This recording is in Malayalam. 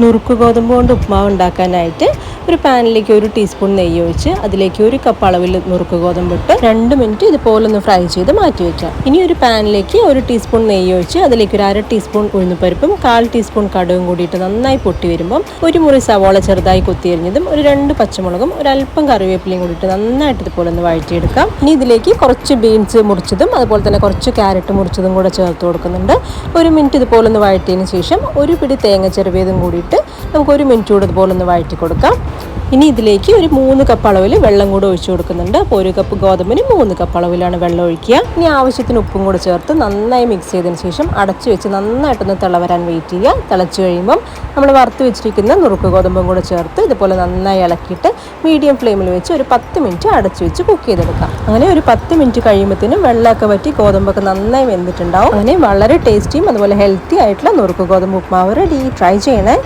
നുറുക്ക് ഗോതമ്പ് കൊണ്ട് ഉപ്മാവ് ഉണ്ടാക്കാനായിട്ട് ഒരു പാനിലേക്ക് 1 ടീസ്പൂൺ നെയ്യ് ഒഴിച്ച് അതിലേക്ക് 1 കപ്പ് അളവിൽ നുറുക്ക് ഗോതമ്പ് ഇട്ട് 2 മിനിറ്റ് ഇതുപോലെ ഒന്ന് ഫ്രൈ ചെയ്ത് മാറ്റി വയ്ക്കാം. ഇനി ഒരു പാനിലേക്ക് 1 ടീസ്പൂൺ നെയ്യ് ഒഴിച്ച് അതിലേക്ക് ഒരു 1/2 ടീസ്പൂൺ ഉഴുന്നുപരിപ്പും 1/4 ടീസ്പൂൺ കടുകും കൂടിയിട്ട് നന്നായി പൊട്ടി വരുമ്പം ഒരു മുറി സവാള ചെറുതായി കൊത്തിയരിഞ്ഞതും ഒരു 2 പച്ചമുളകും ഒരല്പം കറിവേപ്പിലയും കൂടിയിട്ട് നന്നായിട്ട് ഇതുപോലെ ഒന്ന് വഴറ്റിയെടുക്കാം. ഇനി ഇതിലേക്ക് കുറച്ച് ബീൻസ് മുറിച്ചതും അതുപോലെ തന്നെ കുറച്ച് ക്യാരറ്റ് മുറിച്ചതും കൂടെ ചേർത്ത് കൊടുക്കുന്നുണ്ട്. 1 മിനിറ്റ് ഇതുപോലെ ഒന്ന് വഴറ്റിയതിന് ശേഷം ഒരു പിടി തേങ്ങ ചിരവിയതും കൂടിയിട്ട് നമുക്ക് 1 മിനിറ്റ് കൂടെ ഇതുപോലെ ഒന്ന് വഴറ്റി കൊടുക്കാം. ഇനി ഇതിലേക്ക് ഒരു 3 കപ്പ് അളവിൽ വെള്ളം കൂടെ ഒഴിച്ചു കൊടുക്കുന്നുണ്ട്. അപ്പോൾ 1 കപ്പ് ഗോതമ്പിന് 3 കപ്പ് അളവിലാണ് വെള്ളം ഒഴിക്കുക. ഇനി ആവശ്യത്തിന് ഉപ്പും കൂടെ ചേർത്ത് നന്നായി മിക്സ് ചെയ്തതിന് ശേഷം അടച്ചു വെച്ച് നന്നായിട്ടൊന്ന് തിളവരാൻ വെയിറ്റ് ചെയ്യുക. തിളച്ച് കഴിയുമ്പം നമ്മൾ വറുത്ത് വെച്ചിരിക്കുന്ന നുറുക്ക് ഗോതമ്പും കൂടെ ചേർത്ത് ഇതുപോലെ നന്നായി ഇളക്കിയിട്ട് മീഡിയം ഫ്ലെയിമിൽ വെച്ച് ഒരു 10 മിനിറ്റ് അടച്ചു വെച്ച് കുക്ക് ചെയ്തെടുക്കാം. അങ്ങനെ ഒരു 10 മിനിറ്റ് കഴിയുമ്പോഴത്തേനും വെള്ളമൊക്കെ വറ്റി ഗോതമ്പൊക്കെ നന്നായി വെന്തിട്ടുണ്ടാവും. അങ്ങനെ വളരെ ടേസ്റ്റിയും അതുപോലെ ഹെൽത്തി ആയിട്ടുള്ള നുറുക്ക് ഗോതമ്പ് ഉപ്മാവ് റെഡി. ട്രൈ ചെയ്യണേ.